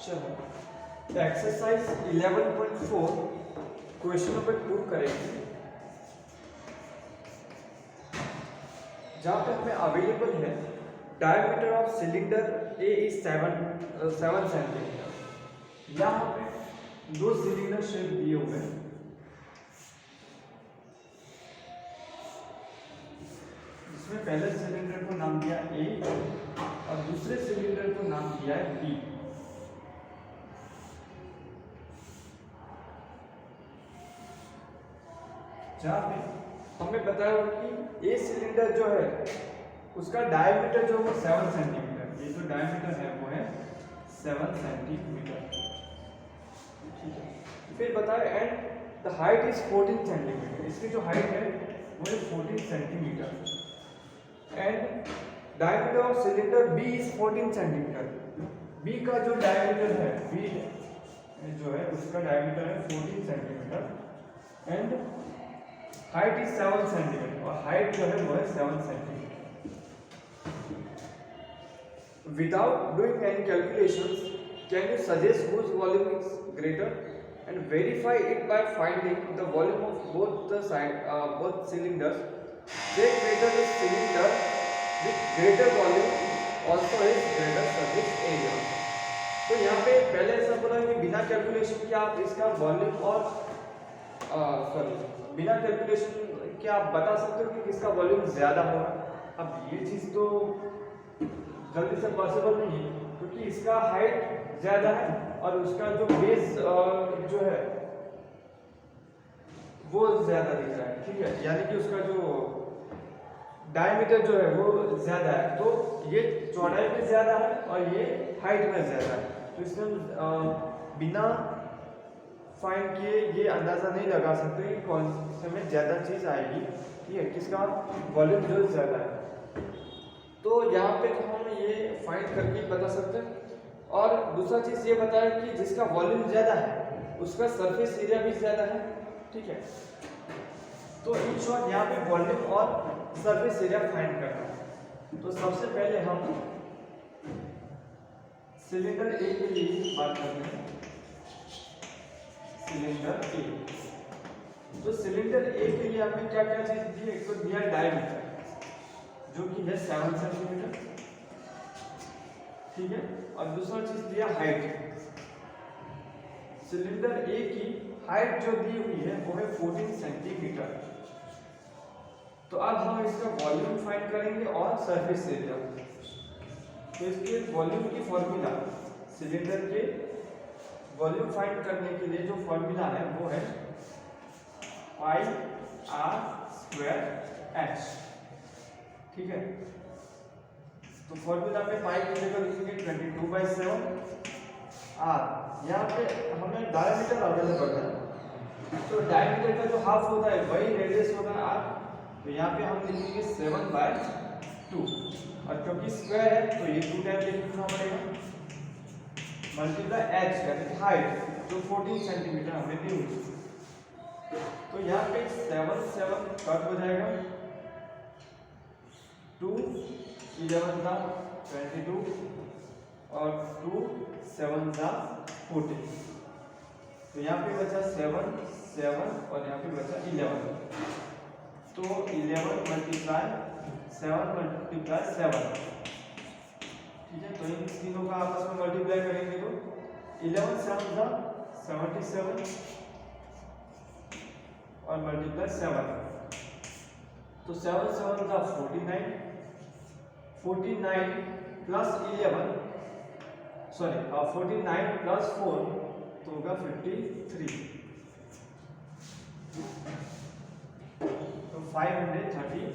चलो exercise 11.4 question number 2 करेंगे, जहाँ पे हमें अवेलेबल है diameter of cylinder A is 7 centimetre. यहाँ पे दो सिलेंडर शेप दिए हुए हैं, जिसमें पहले सिलेंडर को नाम दिया ए और दूसरे सिलेंडर को नाम दिया है बी। जहाँ पे हमें बताया कि ए सिलेंडर जो है उसका डायमीटर जो है 7 सेंटीमीटर, ये जो डायमीटर है वो है 7 सेंटीमीटर, ठीक है। फिर बताया and the height is 14 centimetre, इसकी जो हाइट है वो है 14 centimetre and diameter of cylinder B is 14 centimetre. B का जो डायमीटर है, बी जो है उसका डायमीटर है 14 centimetre and height is 7 centimetre और हाइट जो है वो है 7 centimetre. Without doing any calculations, can you suggest whose volume is greater and verify it by finding the volume of both cylinders? Check whether the cylinder with greater volume also has greater surface area. तो यहाँ पे पहले ऐसा बोला कि बिना calculation के आप इसका वॉल्यूम और बिना कैलकुलेशन के आप बता सकते हो कि किसका वॉल्यूम ज्यादा होगा। अब ये चीज तो जल्दी से पॉसिबल नहीं है, क्योंकि इसका हाइट ज्यादा है और उसका जो बेस जो है वो ज्यादा दिख रहा है, ठीक है, यानी कि उसका जो डायमीटर जो है वो ज्यादा है, तो ये चौड़ाई में ज्यादा है और ये हाइट में ज्यादा है। तो इसमें बिना फाइंड किए ये अंदाजा नहीं लगा सकते कि कौन से में ज्यादा चीज आएगी, ठीक है, किसका वॉल्यूम जो ज्यादा है। तो यहाँ पे तो हम ये फाइंड करके बता सकते हैं। और दूसरा चीज ये बताया कि जिसका वॉल्यूम ज्यादा है उसका सरफेस एरिया भी ज्यादा है, ठीक है। तो इन शॉर्ट यहाँ पे वॉल्यूम और सरफेस एरिया फाइंड करना है। तो सबसे पहले हम सिलेंडर ए के लिए बात करते हैं। सिलेंडर ए, तो सिलेंडर ए के लिए हमें क्या क्या चीज दी है? एक तो दिया डायमीटर जो कि है 7 सेंटीमीटर, ठीक है, और दूसरा चीज दिया हाइट। सिलेंडर ए की हाइट जो दी हुई है वो है 14 सेंटीमीटर। तो अब हम इसका वॉल्यूम फाइंड करेंगे और सरफेस एरिया। तो इसके वॉल्यूम की फॉर्मूला, सिलेंडर के वॉल्यूम फाइंड करने के लिए जो फॉर्मूला है वो है पाई आर स्क्वायर एच, ठीक है। तो फॉर्मूला में पाई की जगह लिखेंगे 22/7 आर। यहाँ पे हमें डायमीटर अवेलेबल है, तो डायमीटर का जो हाफ होता है वही रेडियस होगा आर, तो यहाँ पे हम लिखेंगे 7/2 और क्योंकि स्क्वायर है तो ये 2 टाइम लिखना पड़ेगा, मल्टीप्लाई एच यानी कि हाइट जो 14 सेंटीमीटर हमें दी हुई। तो यहाँ पे 7 कट हो जाएगा, 2 11 का 22 और 2 7 का 14। तो यहाँ पे बचा 7 और यहाँ पे बचा 11। तो 11 मल्टीप्लाई 7, ठीक है। तो इन तीनों का आपस में मल्टीप्लाई करेंगे तो 11 7 का 77 और मल्टीप्लाई 7, तो 7 7 का 49 प्लस 11 सॉरी 49 प्लस 4 तो होगा 53, तो 539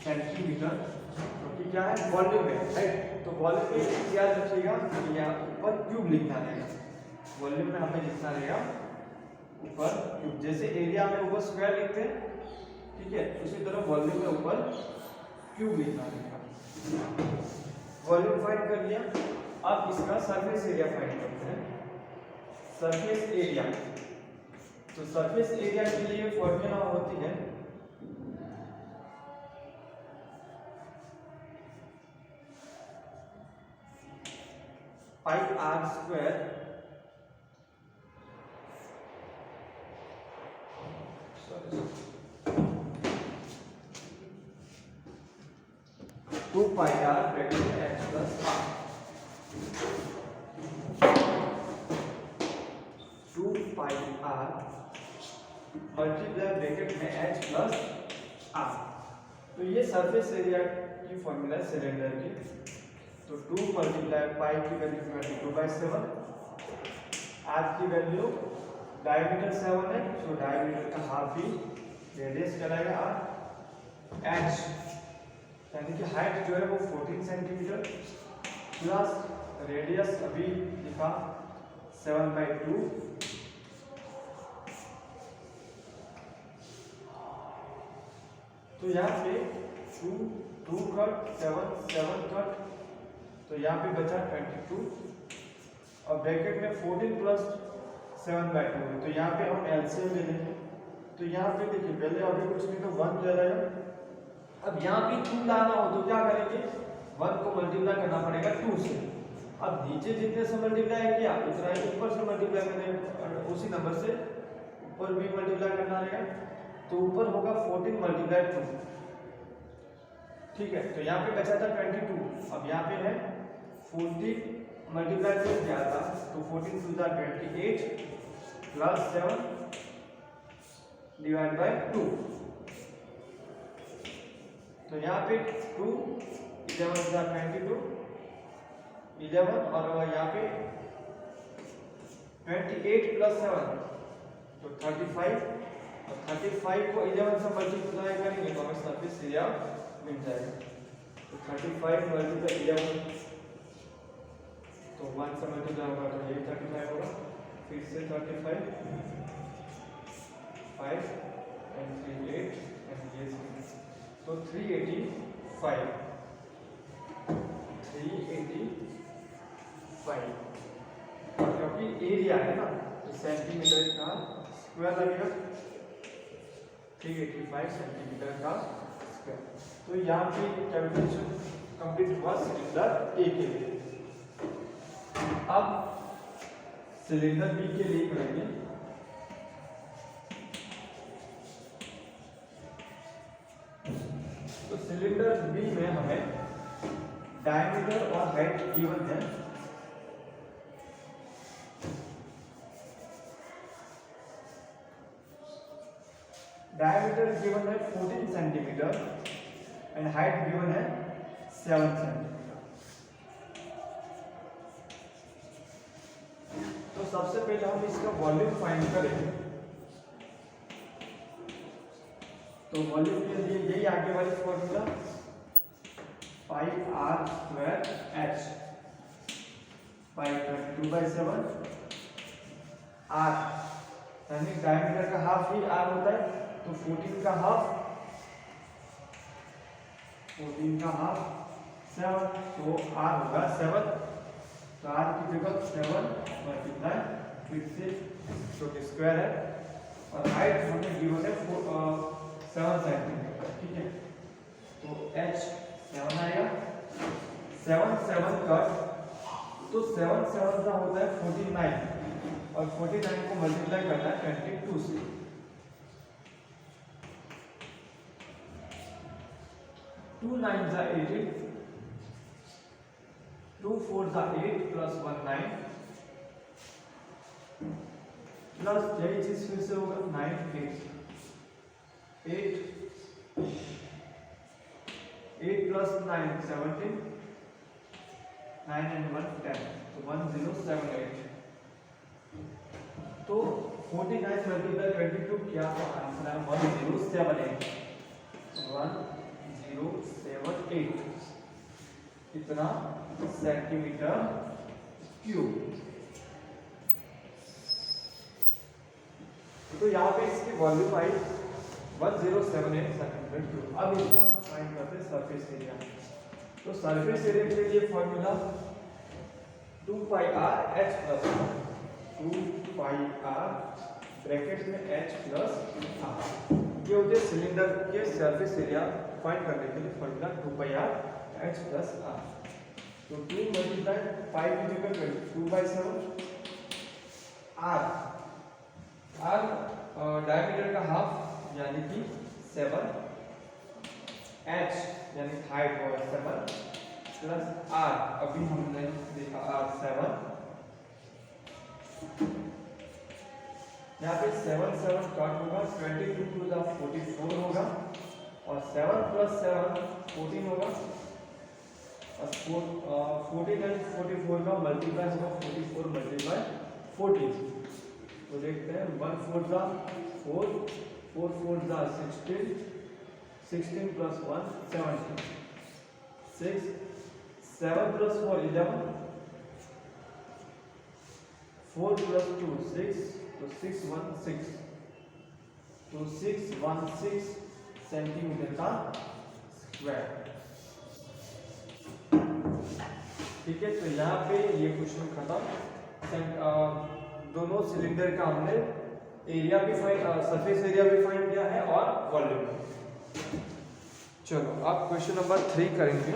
सेंटीमीटर, क्योंकि क्या है वॉल्यूम है, राइट। तो वॉल्यूम में याद रखिएगा कि यहाँ ऊपर क्यूब लिखना रहेगा, वॉल्यूम में हमें लिखना रहेगा ऊपर क्यूब, जैसे एरिया में ऊपर स्क्वायर लिखते हैं, ठीक है, उसी तरह वॉल्यूम में ऊपर क्यूब लिखना रहेगा। वॉल्यूम फाइंड कर लिया, अब इसका सरफेस एरिया फाइंड करते हैं। सरफेस एरिया, तो सरफेस एरिया के लिए फॉर्मूला होती है pi are square two pi are bracket में X plus R, 2 pi R multiply bracket में एच प्लस आर। तो ये सरफेस एरिया की फॉर्मूला है सिलेंडर की। तो 2 मल्टीप्लाई पाई की वैल्यू 22/7, आर की वैल्यू डायमीटर 7 है, सो डायमीटर का हाफ भी रेडियस कहलाएगा आर, एच यानी कि हाइट जो है वो 14 सेंटीमीटर प्लस रेडियस अभी लिखा 7/2, तो यहाँ पे 2 कट 7 कट, तो यहाँ पे बचा 22 और ब्रैकेट में 14 प्लस 7/2 है, तो यहाँ पे हम एलसीएम ले लेंगे। तो यहाँ पे देखिए पहले अभी कुछ नहीं तो 1 ले रहा है। अब यहाँ पे 2 लाना हो तो क्या करेंगे, 1 को मल्टीप्लाई करना पड़ेगा 2 से। अब नीचे जितने से मल्टीप्लाई किया उतना ही ऊपर से मल्टीप्लाई करने, उसी नंबर से ऊपर भी मल्टीप्लाई करना रहेगा, तो ऊपर होगा 14 मल्टीप्लाई 2, ठीक है। तो यहाँ पे बचा था 22, अब यहाँ पे है 14 मल्टीप्लाई 2 क्या था, तो 14 2 था 28 प्लस 7 डिवाइड बाय 2, तो यहाँ पे 2 11 था 22 11 और यहाँ पे 28 प्लस 7 तो 35 और 35 को 11 से मल्टीप्लाई करेंगे तो हमें सरफेस एरिया मिल जाएगा। तो 35 मल्टीप्लाई 11 तो 1 से मल्टीप्लाई होगा तो ये 35 होगा, फिर से 35 5 and 3 8 and ये 6, तो 385 क्योंकि एरिया है ना तो सेंटीमीटर का स्क्वायर लगेगा, 385 सेंटीमीटर का स्क्वायर। तो यहाँ पे कैलकुलेशन कंप्लीट हुआ सिलेंडर ए के लिए। अब सिलेंडर बी के लिए करेंगे। तो सिलेंडर बी में हमें डायमीटर और हाइट गिवन है। डायमीटर गिवन है 14 सेंटीमीटर एंड हाइट गिवन है 7 सेंटीमीटर। तो सबसे पहले हम इसका वॉल्यूम फाइंड करेंगे। तो वॉल्यूम के लिए यही आगे वाली formula pi are square h, pi 22/7 r यानी डायमीटर का हाफ ही आर होता है, तो 14 का हाफ 7, तो आर होगा 7, तो आर की जगह 7 मल्टीप्लाई फिर से छोटे स्क्वायर है और हाइट हमें गिवन है 7 सेंटीमीटर, ठीक है। तो h 7 आएगा, 7 कट, तो 7 का होता है 49 और 49 को मल्टीप्लाई करना है 22 से। 2 9 जा 18, 2 4 जा 8 प्लस 1 9 प्लस यही चीज फिर से होगा 9 8 प्लस 9 17, 9 and 1 10, तो 1078। तो 49 मल्टीप्लाई 22 क्या तो आंसर है 1078, 1078 इतना सेंटीमीटर क्यूब। तो यहाँ पे इसकी वॉल्यूम आई 1078 सेंटीमीटर क्यूब। अब इसका फाइंड करते हैं सरफेस एरिया। तो सरफेस एरिया के लिए formula 2 pi r h plus 2 pi are bracket में एच प्लस आर, ये होते हैं सिलेंडर के सरफेस एरिया फाइंड करने के लिए formula 2 pi r h plus are. तो 2 multiply 5 is equal to 2/7। r diameter का हाफ यानी कि 7, h यानी हाइट और 7 प्लस r अभी हमने देखा r 7, यहाँ पे 7 7 कट होगा, 22 टू द 44 होगा और 7 प्लस 7 14 होगा और 14 एंड 44 का मल्टीप्लाई होगा 44 मल्टीप्लाई 14। तो देखते हैं 1 4 जा 4, 4 4 जा 16, 16 प्लस 1 17, 6 7 प्लस 4 11, 4 प्लस 2 6, तो 616, तो 616 सेंटीमीटर का स्क्वायर। ठीक है, तो यहाँ पे ये क्वेश्चन खत्म। दोनों सिलेंडर का हमने एरिया भी फाइंड, सरफेस एरिया भी फाइंड किया है और वॉल्यूम। चलो अब क्वेश्चन नंबर 3 करेंगे।